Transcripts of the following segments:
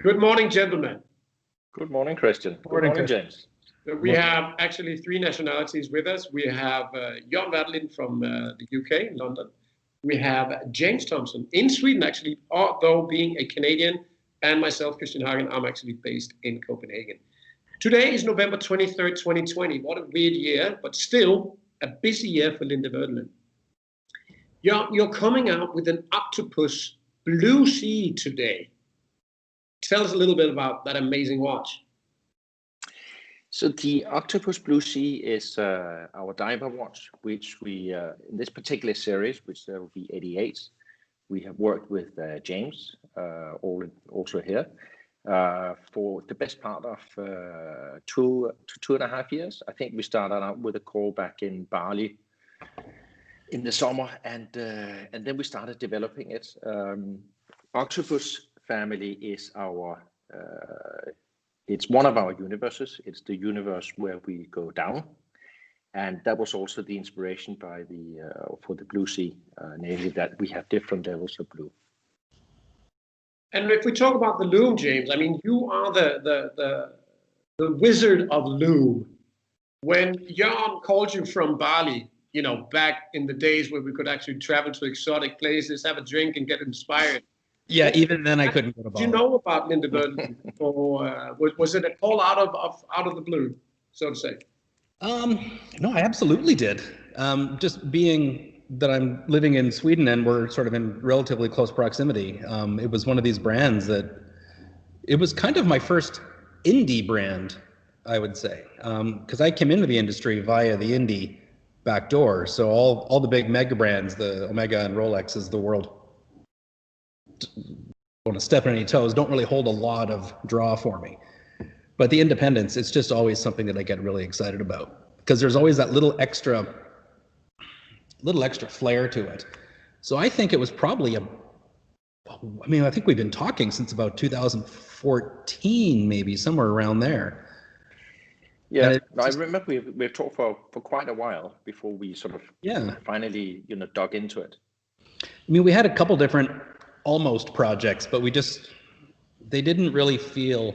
Good morning, gentlemen. Good morning, Kristian. Good morning, James. We have actually three nationalities with us. We have Jorn Werdelin from the UK, London. We have James Thompson in Sweden, actually, although being a Canadian, and myself, Kristian Haagen, I'm actually based in Copenhagen. Today is November 23rd, 2020. What a weird year, but still a busy year for Linde Werdelin. You're coming out with an Oktopus Blue Sea today. Tell us a little bit about that amazing watch. So the Oktopus Blue Sea is our diver watch, which we, in this particular series, which there will be 88, we have worked with James, also here, for the best part of 2 to 2.5 years. I think we started out with a call back in Bali in the summer, and then we started developing it. Octopus family is our it's one of our universes. It's the universe where we go down, and that was also the inspiration by for the Blue Sea, namely that we have different levels of blue. And if we talk about the Lume, James, I mean, you are the wizard of Lume. When Jorn called you from Bali, you know, back in the days where we could actually travel to exotic places, have a drink, and get inspired. Yeah, even then I couldn't go to Bali. Did you know about Linde Werdelin, or was it a call out of the blue, so to say? No, I absolutely did. Just being that I'm living in Sweden and we're sort of in relatively close proximity, it was one of these brands that it was kind of my first indie brand, I would say, because I came into the industry via the indie back door. So all the big mega brands, the Omega and Rolexes of the world, don't want to step on any toes, don't really hold a lot of draw for me. But the independents, it's just always something that I get really excited about, because there's always that little extra flair to it. So I think it was probably I think we've been talking since about 2014, maybe somewhere around there. Yeah, I remember we've talked for quite a while before we sort of finally dug into it. I mean, we had a couple different almost projects, but they didn't really feel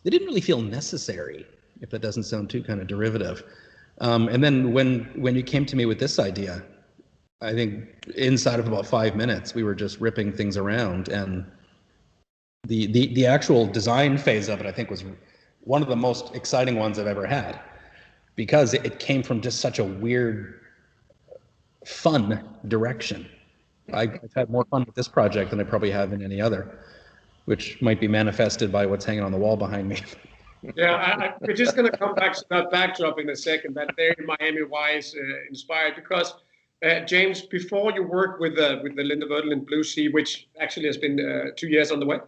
necessary, if that doesn't sound too kind of derivative. And then when you came to me with this idea, I think inside of about 5 minutes we were just ripping things around, and the actual design phase of it, I think, was one of the most exciting ones I've ever had, because it came from just such a weird, fun direction. I've had more fun with this project than I probably have in any other, which might be manifested by what's hanging on the wall behind me. Yeah, we're just going to come back to that backdrop in a second, that very Miami Vice inspired, because James, before you worked with the Linde Werdelin Blue Sea, which actually has been 2 years on the way,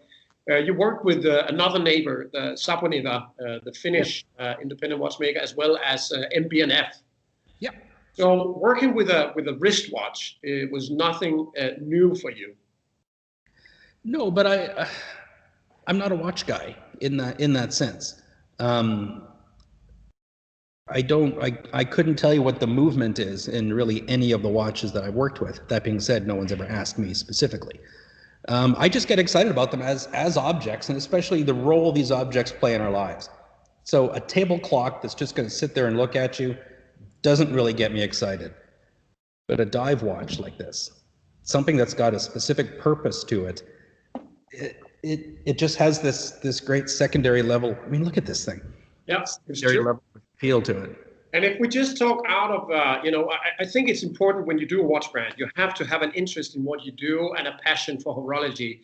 you worked with another neighbor, Saponeva, the Finnish independent watchmaker, as well as MB&F. Yeah. So working with a wristwatch, it was nothing new for you. No, but I'm not a watch guy in that sense. I couldn't tell you what the movement is in really any of the watches that I've worked with. That being said, no one's ever asked me specifically. I just get excited about them as objects, and especially the role these objects play in our lives. So a table clock that's just going to sit there and look at you doesn't really get me excited. But a dive watch like this, something that's got a specific purpose to it, it just has this great secondary level. I mean, look at this thing. Yeah, secondary level feel to it. And if we just talk out of, I think it's important when you do a watch brand, you have to have an interest in what you do and a passion for horology.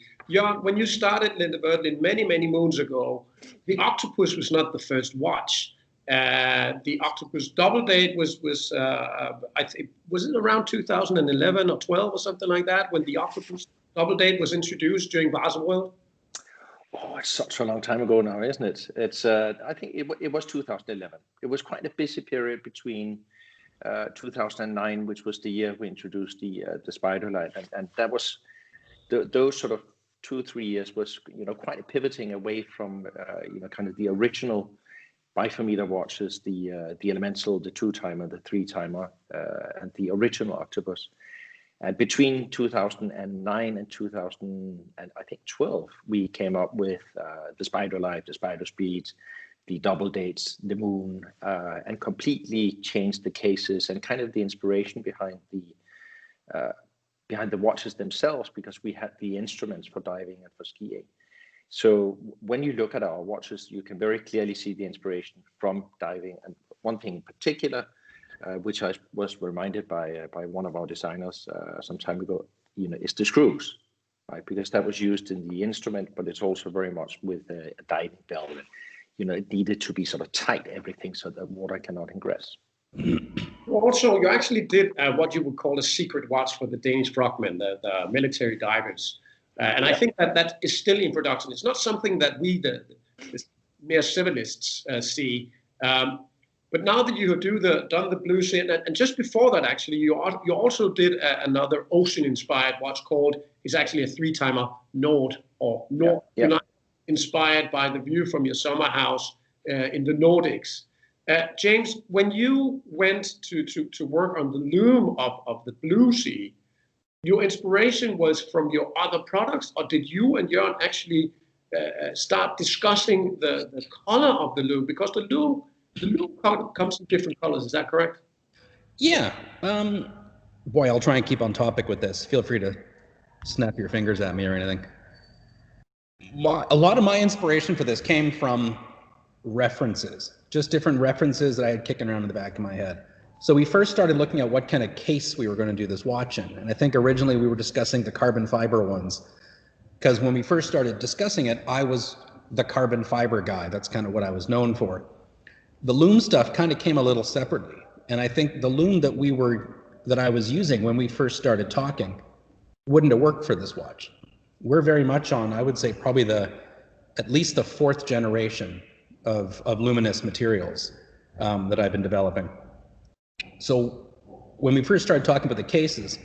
When you started Linde Werdelin many, many moons ago, the Octopus was not the first watch. The Octopus Double Date was I think, was it around 2011 or 12 or something like that, when the Octopus Double Date was introduced during Baselworld? Oh, it's such a long time ago now, isn't it? It's I think it was 2011. It was quite a busy period between 2009, which was the year we introduced the Spider Light, and that was those sort of 2-3 years was quite a pivoting away from kind of the original biphometer watches, the Elemental, the 2-timer, the 3-timer, and the original Octopus. And between 2009 and 2012, we came up with the Spider Life, the Spider Speed, the Double Dates, the Moon, and completely changed the cases and kind of the inspiration behind the watches themselves, because we had the instruments for diving and for skiing. So when you look at our watches, you can very clearly see the inspiration from diving. And one thing in particular, which I was reminded by one of our designers some time ago, is the screws, right? Because that was used in the instrument, but it's also very much with a diving bell. It needed to be sort of tight, everything, so that water cannot ingress. Also, you actually did what you would call a secret watch for the Danish frogmen, the military divers. And I think that is still in production. It's not something that we, the mere civilists, see. But now that you have done the Blue Sea, and just before that, actually, you also did another ocean-inspired watch called, it's actually a 3-timer Nord, or Nord, inspired by the view from your summer house in the Nordics. James, when you went to work on the loom of the Blue Sea, your inspiration was from your other products, or did you and Jorn actually start discussing the color of the loom? Because the loom comes in different colors, is that correct? Yeah. Boy, I'll try and keep on topic with this. Feel free to snap your fingers at me or anything. A lot of my inspiration for this came from references, just different references that I had kicking around in the back of my head. So we first started looking at what kind of case we were going to do this watch in. And I think originally we were discussing the carbon fiber ones, because when we first started discussing it, I was the carbon fiber guy. That's kind of what I was known for. The loom stuff kind of came a little separately. And I think the loom that I was using when we first started talking wouldn't have worked for this watch. We're very much on, I would say, probably at least the 4th generation of luminous materials that I've been developing. So when we first started talking about the cases,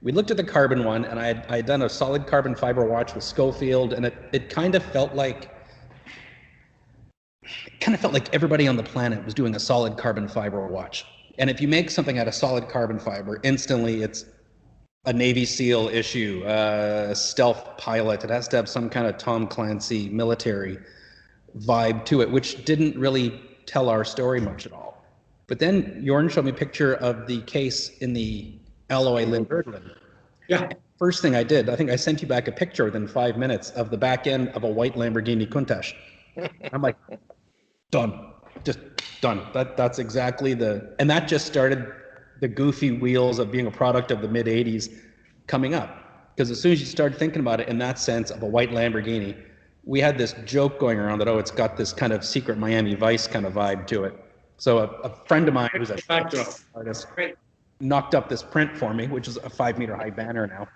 we looked at the carbon one, and I had done a solid carbon fiber watch with Schofield, and it kind of felt like everybody on the planet was doing a solid carbon fiber watch. And if you make something out of solid carbon fiber, instantly it's a Navy SEAL issue, a stealth pilot. It has to have some kind of Tom Clancy military vibe to it, which didn't really tell our story much at all. But then Jorn showed me a picture of the case in the alloy Linde Werdelin. Yeah. First thing I did, I think I sent you back a picture within 5 minutes of the back end of a white Lamborghini Countach. I'm like, done, just done. That's exactly and that just started the goofy wheels of being a product of the mid 80s coming up. Because as soon as you started thinking about it in that sense of a white Lamborghini, we had this joke going around that, it's got this kind of secret Miami Vice kind of vibe to it. So a friend of mine who's a artist knocked up this print for me, which is a 5-meter high banner now.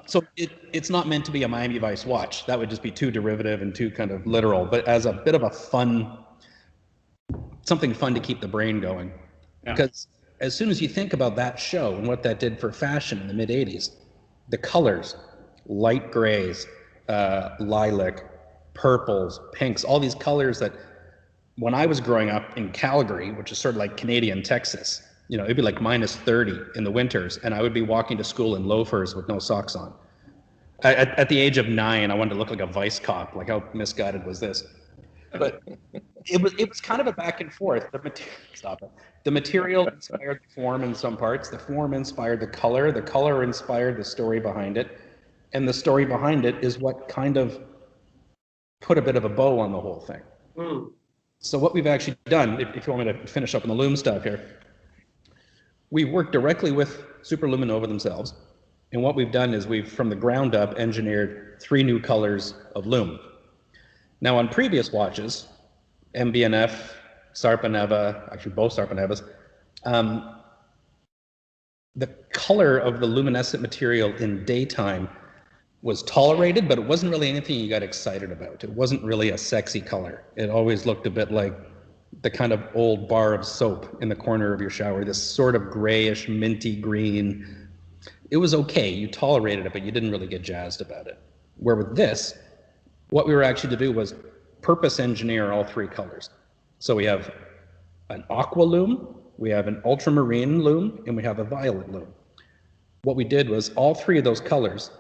So it's not meant to be a Miami Vice watch. That would just be too derivative and too kind of literal, but as a bit of a something fun to keep the brain going. Yeah. Because as soon as you think about that show and what that did for fashion in the mid 80s, the colors, light grays, lilac, purples, pinks, all these colors that when I was growing up in Calgary, which is sort of like Canadian Texas, it'd be like minus 30 in the winters, and I would be walking to school in loafers with no socks on. At the age of 9, I wanted to look like a vice cop. Like, how misguided was this? But it was kind of a back and forth. The material inspired the form in some parts. The form inspired the color. The color inspired the story behind it. And the story behind it is what kind of put a bit of a bow on the whole thing. Mm. So what we've actually done, if you want me to finish up on the loom stuff here, we've worked directly with Superluminova themselves. And what we've done is we've, from the ground up, engineered 3 new colors of loom. Now on previous watches, MB&F, Sarpaneva, actually both Sarpanevas, the color of the luminescent material in daytime was tolerated, but it wasn't really anything you got excited about. It wasn't really a sexy color. It always looked a bit like the kind of old bar of soap in the corner of your shower, this sort of grayish, minty green. It was okay, you tolerated it, but you didn't really get jazzed about it. Where with this, what we were actually to do was purpose engineer all 3 colors. So we have an aqua loom, we have an ultramarine loom, and we have a violet loom. what we did was all three of those colors,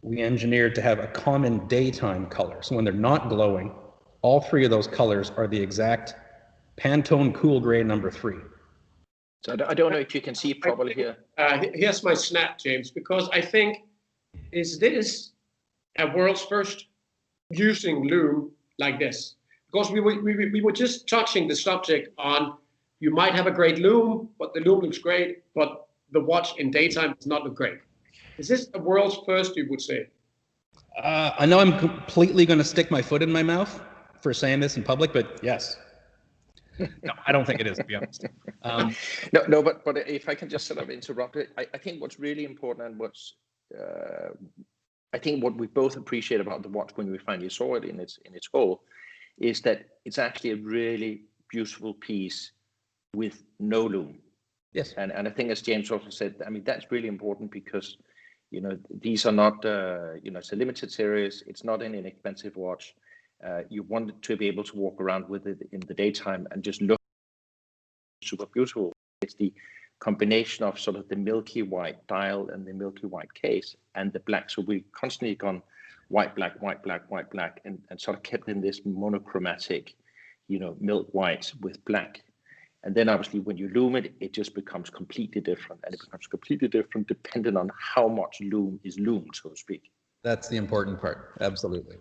we engineered to have a common daytime color. So when they're not glowing, all three of those colors are the exact Pantone Cool Gray number 3. So I don't know if you can see properly here. Here's my snap, James, because I think, is this a world's first using Lume like this? Because we were just touching the subject on, you might have a great Lume, but the Lume looks great, but the watch in daytime does not look great. Is this a world's first, you would say? I know I'm completely going to stick my foot in my mouth for saying this in public, but yes. No, I don't think it is, to be honest. No, but if I can just sort of interrupt it, I think what's really important and what's I think what we both appreciate about the watch when we finally saw it in its whole is that it's actually a really beautiful piece with no Lume. Yes. And I think, as James also said, I mean, that's really important because, you know, these are not, you know, it's a limited series. It's not an inexpensive watch. You want to be able to walk around with it in the daytime and just look super beautiful. It's the combination of sort of the milky white dial and the milky white case and the black. So we've constantly gone white, black, white, black, white, black, and sort of kept in this monochromatic, you know, milk white with black. And then obviously when you lume it, it just becomes completely different. And it becomes completely different depending on how much lume is loomed, so to speak. That's the important part. Absolutely.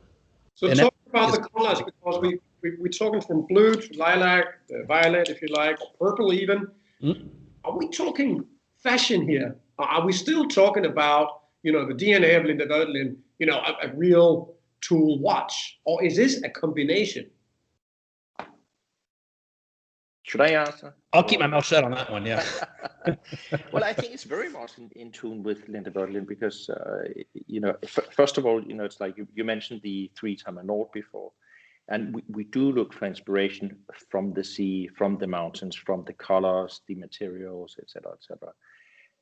So And talk about the colors, because we're talking from blue to lilac, violet, if you like, or purple even. Mm-hmm. Are we talking fashion here? Are we still talking about, you know, the DNA of Linde Werdelin, you know, a real tool watch? Or is this a combination? Should I answer? I'll keep my mouth shut on that one, yeah. Well, I think it's very much in tune with Linde Werdelin because, you know, first of all, you know, it's like you mentioned the 3-timer Nord before. And we do look for inspiration from the sea, from the mountains, from the colors, the materials, etc., etc.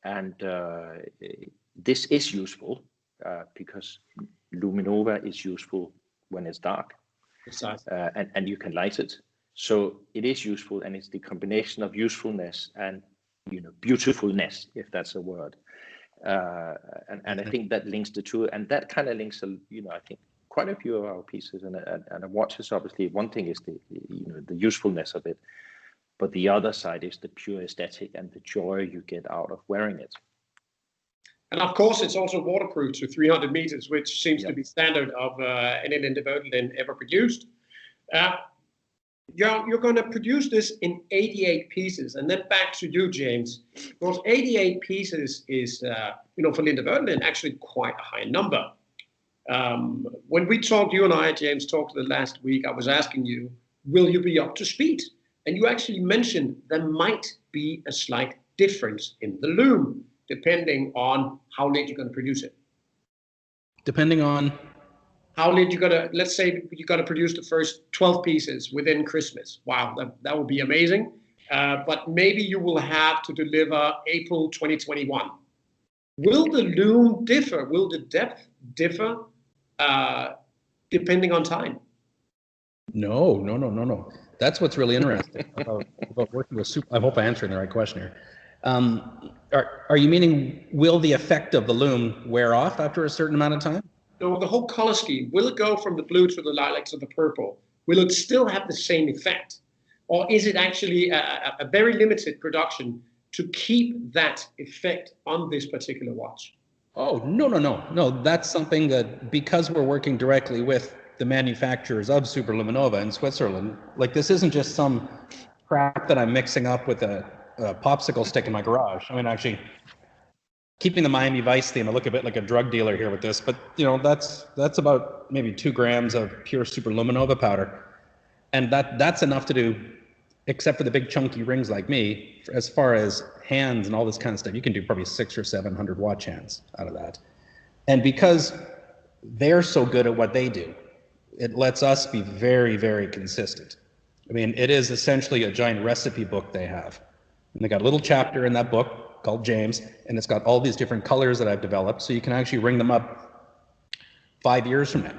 And this is useful because Luminova is useful when it's dark, and you can light it. So it is useful, and it's the combination of usefulness and, you know, beautifulness, if that's a word. And I think that links the two, and that kind of links, you know, I think quite a few of our pieces, and a watch is obviously one thing is the, you know, the usefulness of it, but the other side is the pure aesthetic and the joy you get out of wearing it. And of course, it's also waterproof to 300 meters, which seems to be standard of any Linde Werdelin ever produced. You're going to produce this in 88 pieces, and then back to you, James. Because 88 pieces is, you know, for Linde Werdelin, actually quite a high number. When we talked, you and I, James, talked the last week, I was asking you, will you be up to speed? And you actually mentioned there might be a slight difference in the loom, depending on how late you're going to produce it. Depending on? How late you're going to, let's say you're going to produce the first 12 pieces within Christmas. Wow, that would be amazing. But maybe you will have to deliver April 2021. Will the loom differ? Will the depth differ? Depending on time? No. That's what's really interesting about working with super. I hope I answered the right question here. Are you meaning, will the effect of the loom wear off after a certain amount of time? No, the whole color scheme. Will it go from the blue to the lilac to the purple? Will it still have the same effect? Or is it actually a very limited production to keep that effect on this particular watch? Oh, no. That's something that, because we're working directly with the manufacturers of Super Luminova in Switzerland, like this isn't just some crap that I'm mixing up with a popsicle stick in my garage. I mean, actually, keeping the Miami Vice theme, I look a bit like a drug dealer here with this, but you know, that's about maybe 2 grams of pure Super Luminova powder. And that's enough to do, except for the big chunky rings like me, as far as hands and all this kind of stuff, you can do probably 600 or 700 watch hands out of that. And because they're so good at what they do, it lets us be very, very consistent. I mean, it is essentially a giant recipe book they have. And they got a little chapter in that book called James, and it's got all these different colors that I've developed, so you can actually ring them up 5 years from now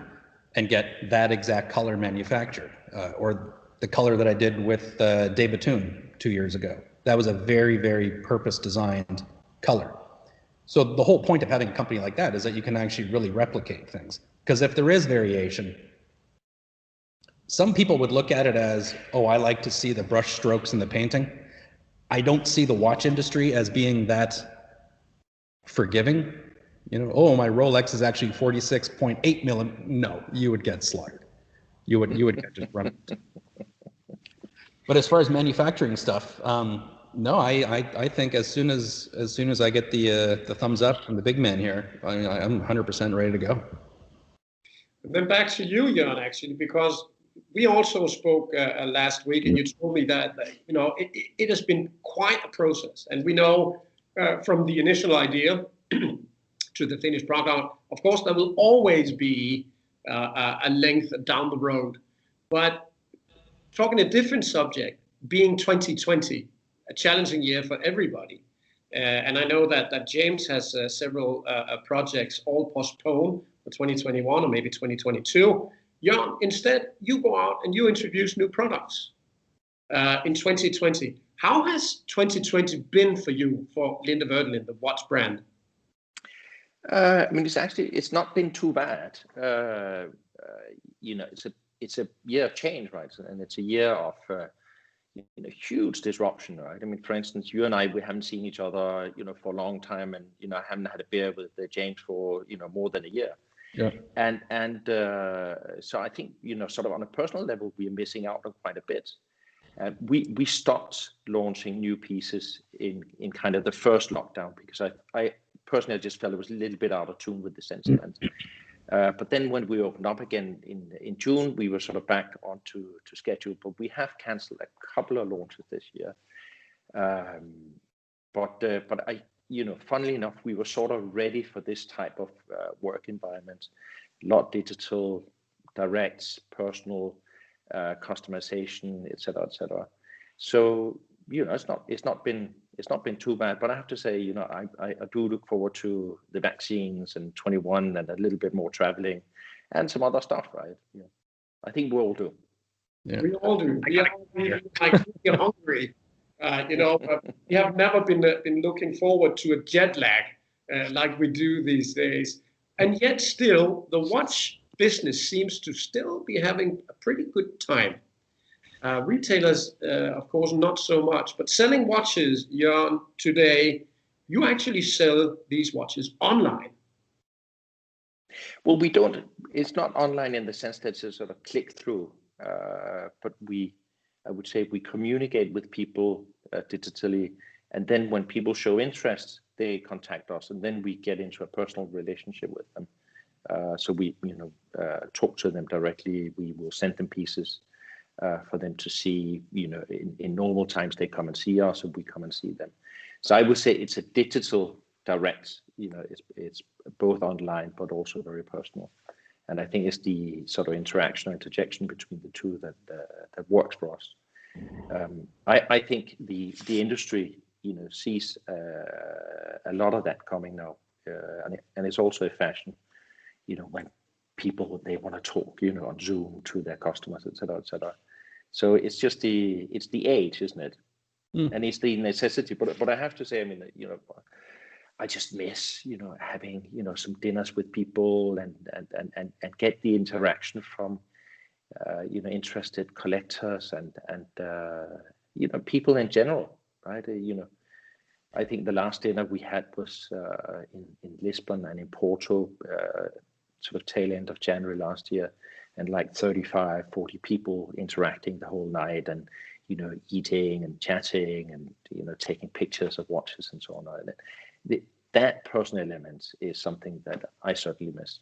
and get that exact color manufactured, or the color that I did with David Toon 2 years ago. That was a very, very purpose-designed color. So the whole point of having a company like that is that you can actually really replicate things. Because if there is variation, some people would look at it as, oh, I like to see the brush strokes in the painting. I don't see the watch industry as being that forgiving. You know, oh, my Rolex is actually 46.8 millimeter. No, you would get slaughtered. You would get just run. But as far as manufacturing stuff, no, I think as soon as I get the thumbs up from the big man here, I'm 100% ready to go. And then back to you, Jorn, actually, because we also spoke last week, and you told me that you know it has been quite a process, and we know from the initial idea to the finished product, of course, there will always be a length down the road. But talking a different subject, being 2020, a challenging year for everybody, and I know that James has several projects all postponed for 2021 or maybe 2022. Jorn, instead, you go out and you introduce new products in 2020. How has 2020 been for you, for Linde Werdelin, the watch brand? I mean, it's not been too bad. You know, it's a year of change, right? And it's a year of you know, huge disruption, right? I mean, for instance, you and I, we haven't seen each other, you know, for a long time, and you know, I haven't had a beer with James for, you know, more than a year. Yeah. And so I think, you know, sort of on a personal level, we are missing out on quite a bit. We stopped launching new pieces in kind of the first lockdown because I personally just felt it was a little bit out of tune with the sentiment. But then when we opened up again in June, we were sort of back onto schedule. But we have cancelled a couple of launches this year. But I, you know, funnily enough, we were sort of ready for this type of work environment, a lot digital, direct, personal, customization, etc., etc. So, you know, it's not been too bad. But I have to say, you know, I do look forward to the vaccines and 21 and a little bit more traveling and some other stuff, right? Yeah, I think we all do. Yeah. We all do. We are like hungry. You know, we have never been looking forward to a jet lag like we do these days. And yet still, the watch business seems to still be having a pretty good time. Retailers, of course, not so much. But selling watches, Jorn, today, you actually sell these watches online. Well, we don't. It's not online in the sense that it's a sort of click through. But I would say we communicate with people digitally, and then when people show interest, they contact us, and then we get into a personal relationship with them. So we, you know, talk to them directly. We will send them pieces for them to see. You know, in normal times they come and see us, and we come and see them. So I would say it's a digital direct. You know, it's both online but also very personal. And I think it's the sort of interaction or interjection between the two that works for us. I think the industry, you know, sees a lot of that coming now, and it's also a fashion, you know, when people they want to talk, you know, on Zoom to their customers, etc., etc. So it's just the age, isn't it? And it's the necessity. But I have to say, I mean, you know, I just miss, you know, having, you know, some dinners with people and get the interaction from, you know, interested collectors and you know, people in general, right? You know, I think the last dinner we had was in Lisbon and in Porto, sort of tail end of January last year, and like 35, 40 people interacting the whole night and, you know, eating and chatting and, you know, taking pictures of watches and so on. That personal element is something that I certainly miss.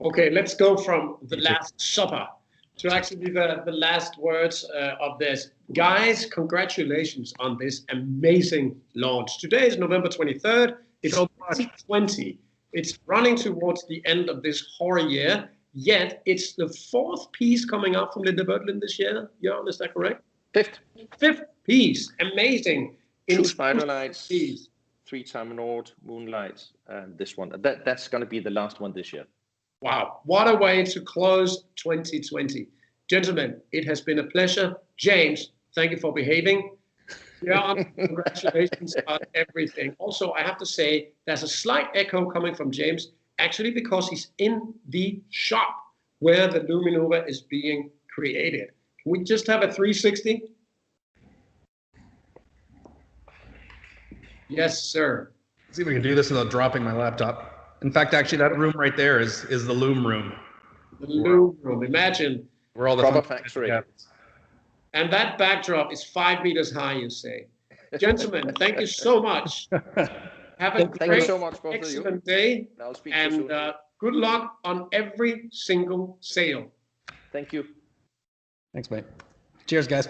Okay, let's go from the Last Supper to actually the last words of this. Guys, congratulations on this amazing launch. Today is November 23rd. It's 2020. It's running towards the end of this horror year, yet it's the fourth piece coming out from Linde Werdelin this year. Jorn, is that correct? Fifth piece. Amazing. 2 spider lights, 3 Time Nord moonlights, and this one. That's going to be the last one this year. Wow, what a way to close 2020. Gentlemen, it has been a pleasure. James, thank you for behaving. Yeah, congratulations on everything. Also, I have to say, there's a slight echo coming from James, actually because he's in the shop where the Lume is being created. Can we just have a 360? Yes, sir. Let's see if we can do this without dropping my laptop. In fact, actually, that room right there is the Lume room. The Lume room. Imagine. Where all the Proper fun factory. happens. And that backdrop is 5 meters high, you say. Gentlemen, thank you so much. Have a Thank you great, so much, both of you. excellent day. And I'll speak to you And soon. good luck on every single sale. Thank you. Thanks, mate. Cheers, guys.